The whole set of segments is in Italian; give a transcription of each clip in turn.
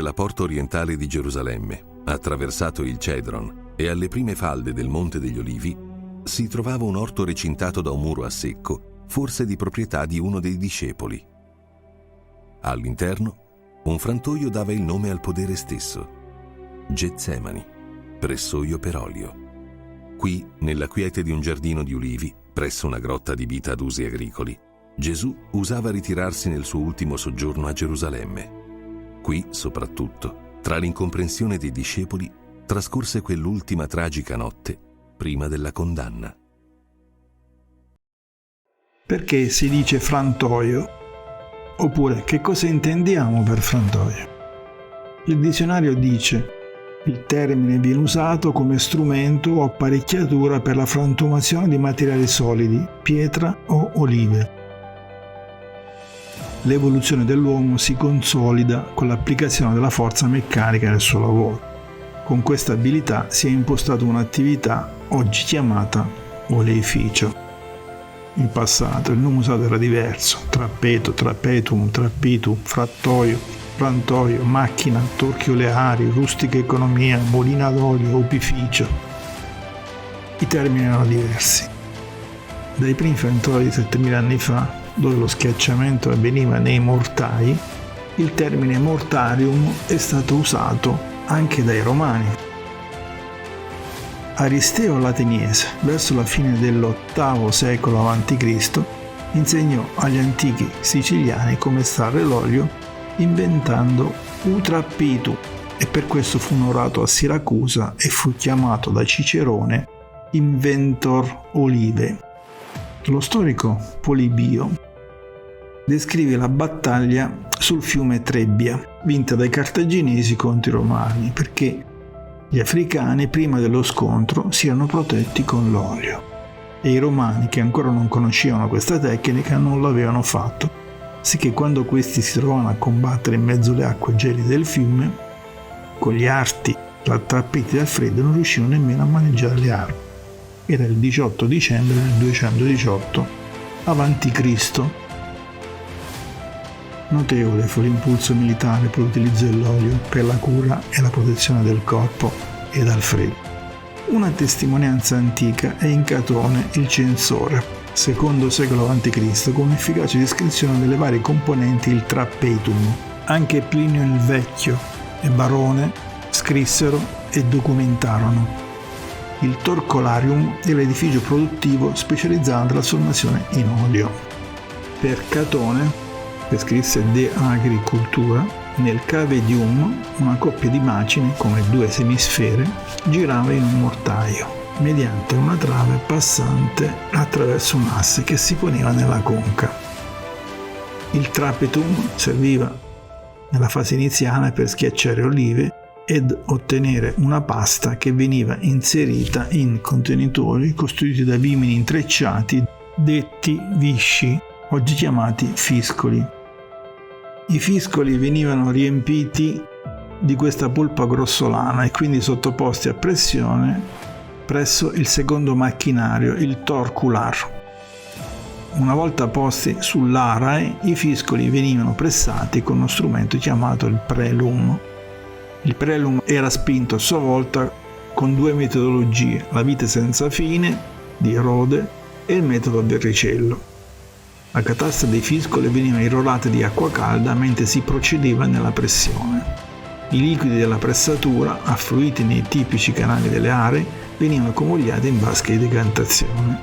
la porta orientale di Gerusalemme, attraversato il Cedron e alle prime falde del Monte degli Olivi, si trovava un orto recintato da un muro a secco, forse di proprietà di uno dei discepoli. All'interno, un frantoio dava il nome al podere stesso, Getsemani, pressoio per olio. Qui, nella quiete di un giardino di ulivi, presso una grotta adibita ad usi agricoli, Gesù usava ritirarsi nel suo ultimo soggiorno a Gerusalemme. Qui, soprattutto, tra l'incomprensione dei discepoli, trascorse quell'ultima tragica notte prima della condanna. Perché si dice frantoio? Oppure, che cosa intendiamo per frantoio? Il dizionario dice: il termine viene usato come strumento o apparecchiatura per la frantumazione di materiali solidi, pietra o olive. L'evoluzione dell'uomo si consolida con l'applicazione della forza meccanica nel suo lavoro. Con questa abilità si è impostata un'attività oggi chiamata oleificio. In passato il nome usato era diverso: trappeto, trappetum, trappitum, frattoio, frantoio, macchina, torchio oleario, rustica economia, molina d'olio, opificio. I termini erano diversi. Dai primi frantoi di 7000 anni fa, dove lo schiacciamento avveniva nei mortai, il termine mortarium è stato usato anche dai romani. Aristeo l'Ateniese, verso la fine dell'VIII secolo a.C., insegnò agli antichi siciliani come estrarre l'olio inventando utrappitu, e per questo fu onorato a Siracusa e fu chiamato da Cicerone inventor olive. Lo storico Polibio descrive la battaglia sul fiume Trebbia, vinta dai cartaginesi contro i romani, perché gli africani prima dello scontro si erano protetti con l'olio e i romani, che ancora non conoscevano questa tecnica, non l'avevano fatto, sicché quando questi si trovavano a combattere in mezzo alle acque gelide del fiume, con gli arti rattrappiti dal freddo non riuscivano nemmeno a maneggiare le armi. Era il 18 dicembre del 218 a.C. Notevole fu l'impulso militare per l'utilizzo dell'olio per la cura e la protezione del corpo e dal freddo. Una testimonianza antica è in Catone il Censore, secondo secolo a.C., con un'efficace descrizione delle varie componenti il trappetum. Anche Plinio il Vecchio e Barone scrissero e documentarono. Il Torcolarium è l'edificio produttivo specializzato nella trasformazione in olio. Per Catone, che scrisse De Agricultura, nel Cavedium una coppia di macine, come due semisfere, girava in un mortaio, mediante una trave passante attraverso un asse che si poneva nella conca. Il trappetum serviva nella fase iniziale per schiacciare olive ed ottenere una pasta che veniva inserita in contenitori costituiti da vimini intrecciati, detti visci, oggi chiamati fiscoli. I fiscoli venivano riempiti di questa polpa grossolana e quindi sottoposti a pressione presso il secondo macchinario, il torcular. Una volta posti sull'arae, i fiscoli venivano pressati con uno strumento chiamato il prelum. Il prelum era spinto a sua volta con due metodologie: la vite senza fine di Rode e il metodo a verricello. La catasta dei fiscoli veniva irrorata di acqua calda mentre si procedeva nella pressione. I liquidi della pressatura, affluiti nei tipici canali delle aree, venivano convogliati in vasche di decantazione.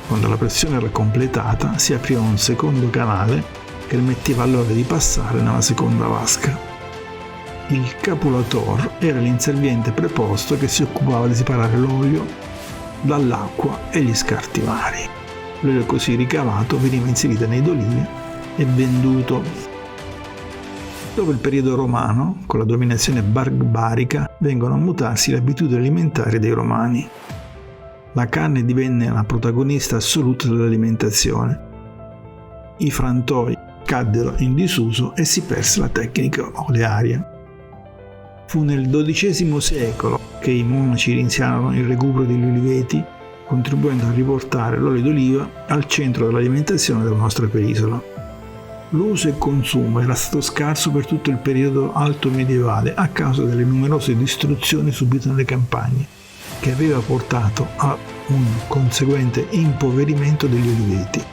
Quando la pressione era completata, si apriva un secondo canale che permetteva all'olio di passare nella seconda vasca. Il capulator era l'inserviente preposto che si occupava di separare l'olio dall'acqua e gli scarti vari. L'olio così ricavato veniva inserito nei d'olive e venduto. Dopo il periodo romano, con la dominazione barbarica, vengono a mutarsi le abitudini alimentari dei romani. La carne divenne la protagonista assoluta dell'alimentazione. I frantoi caddero in disuso e si perse la tecnica olearia. Fu nel XII secolo che i monaci iniziarono il recupero degli uliveti, contribuendo a riportare l'olio d'oliva al centro dell'alimentazione della nostra penisola. L'uso e consumo era stato scarso per tutto il periodo alto medievale a causa delle numerose distruzioni subite nelle campagne, che aveva portato a un conseguente impoverimento degli oliveti.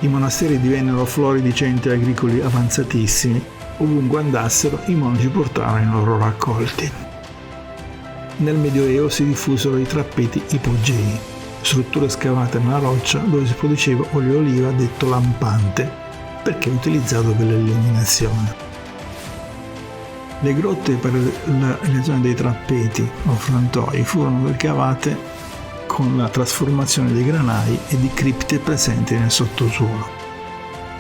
I monasteri divennero floridi centri agricoli avanzatissimi, ovunque andassero i monaci portavano i loro raccolti. Nel Medioevo si diffusero i trappeti ipogei, strutture scavate nella roccia dove si produceva olio d'oliva detto lampante, perché è utilizzato per l'illuminazione. Le grotte per la realizzazione dei trappeti o frantoi furono ricavate con la trasformazione dei granai e di cripte presenti nel sottosuolo.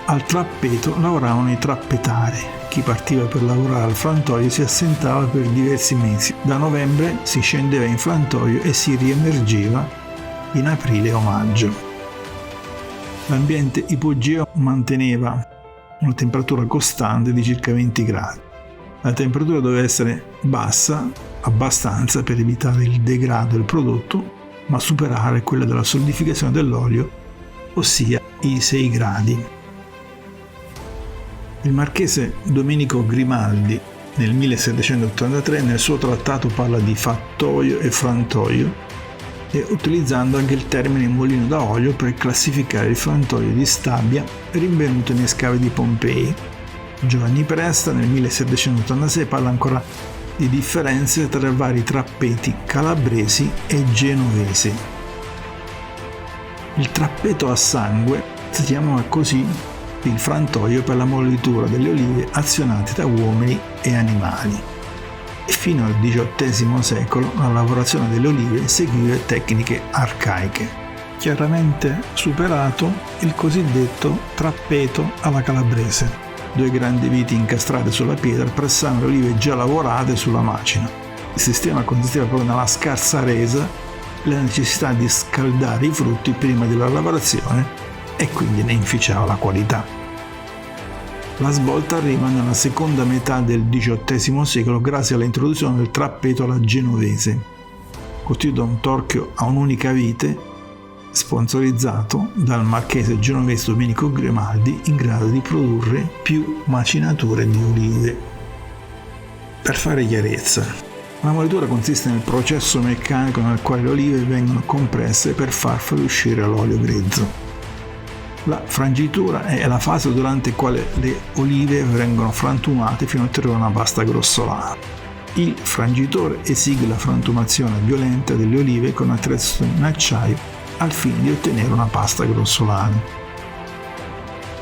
Al trappeto lavoravano i trappetari. Chi partiva per lavorare al frantoio si assentava per diversi mesi. Da novembre si scendeva in frantoio e si riemergeva in aprile o maggio. L'ambiente ipogeo manteneva una temperatura costante di circa 20 gradi. La temperatura doveva essere bassa, abbastanza per evitare il degrado del prodotto, ma superare quella della solidificazione dell'olio, ossia i 6 gradi. Il marchese Domenico Grimaldi nel 1783 nel suo trattato parla di fattoio e frantoio, e utilizzando anche il termine mulino da olio per classificare il frantoio di Stabia rinvenuto nei scavi di Pompei. Giovanni Presta nel 1786 parla ancora di differenze tra vari trappeti calabresi e genovesi. Il trappeto a sangue si chiamava così il frantoio per la molitura delle olive azionate da uomini e animali. E fino al XVIII secolo la lavorazione delle olive seguiva tecniche arcaiche. Chiaramente superato il cosiddetto trappeto alla calabrese. 2 grandi viti incastrate sulla pietra pressavano le olive già lavorate sulla macina. Il sistema consisteva proprio nella scarsa resa, la necessità di scaldare i frutti prima della lavorazione e quindi ne inficiava la qualità. La svolta arriva nella seconda metà del XVIII secolo grazie all'introduzione del trappeto alla genovese, costituito da un torchio a un'unica vite, sponsorizzato dal marchese genovese Domenico Grimaldi, in grado di produrre più macinature di olive. Per fare chiarezza, la molitura consiste nel processo meccanico nel quale le olive vengono compresse per far fuoriuscire l'olio grezzo. La frangitura è la fase durante la quale le olive vengono frantumate fino a ottenere una pasta grossolana. Il frangitore esegue la frantumazione violenta delle olive con attrezzo in acciaio al fine di ottenere una pasta grossolana.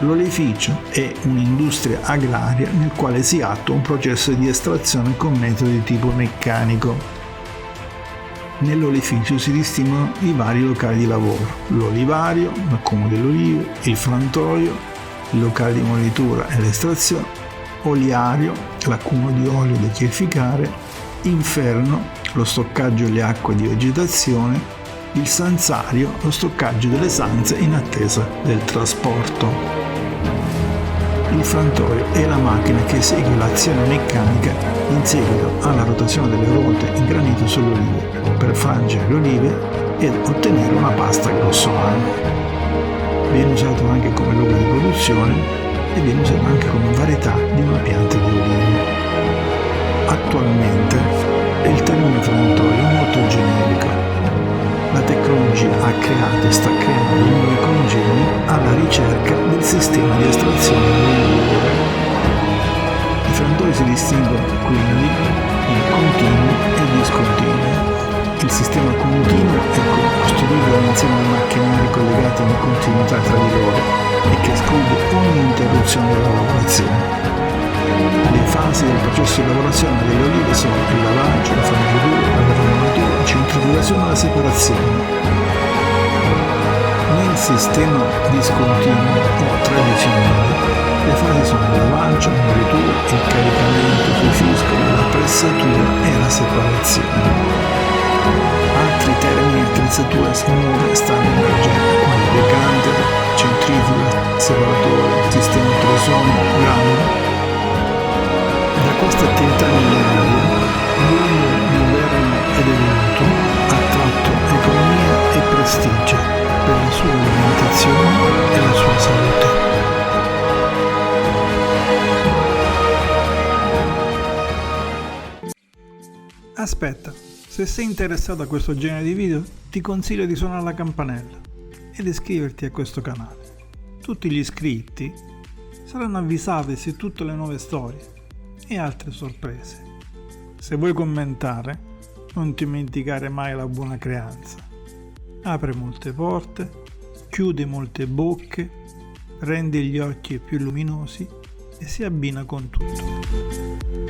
L'oleificio è un'industria agraria nel quale si attua un processo di estrazione con metodi di tipo meccanico. Nell'oleificio si distinguono i vari locali di lavoro: l'olivario, l'accumo delle olive, il frantoio, il locale di molitura e l'estrazione, oliario, l'accumo di olio da chiarificare, inferno, lo stoccaggio delle acque di vegetazione, il sanzario, lo stoccaggio delle sanze in attesa del trasporto. Il frantoio è la macchina che esegue l'azione meccanica in seguito alla rotazione delle ruote in granito sulle olive per frangere le olive ed ottenere una pasta grossolana. Viene usato anche come luogo di produzione e viene usato anche come varietà di una pianta di olive. Attualmente il termine frantoio è molto generico. La tecnologia ha creato e sta creando nuovi congegni alla ricerca del sistema di estrazione dell'olive. I frantoi si distinguono quindi in continui e discontinui. Il sistema continuo è costituito da un insieme di macchinari collegati in continuità tra di loro e che esclude ogni interruzione della lavorazione. Le fasi del processo di lavorazione delle olive sono il lavaggio, la frangitura, la granulatura, la centrifugazione e la separazione. Nel sistema discontinuo o tradizionale le fasi sono il lavaggio, la molitura, il caricamento sui fiscoli, la pressatura e la separazione. Altri termini e attrezzature nuove stanno emergendo, quali decanter, centrifuga, separatore, sistema ultrasuono, granula. Da questa attività mineraria l'uomo moderno ed evoluto ha tratto economia e prestigio per la sua alimentazione e la sua salute. Aspetta, se sei interessato a questo genere di video, ti consiglio di suonare la campanella ed iscriverti a questo canale. Tutti gli iscritti saranno avvisati su tutte le nuove storie e altre sorprese. Se vuoi commentare, non dimenticare mai la buona creanza. Apre molte porte, chiude molte bocche, rende gli occhi più luminosi e si abbina con tutto.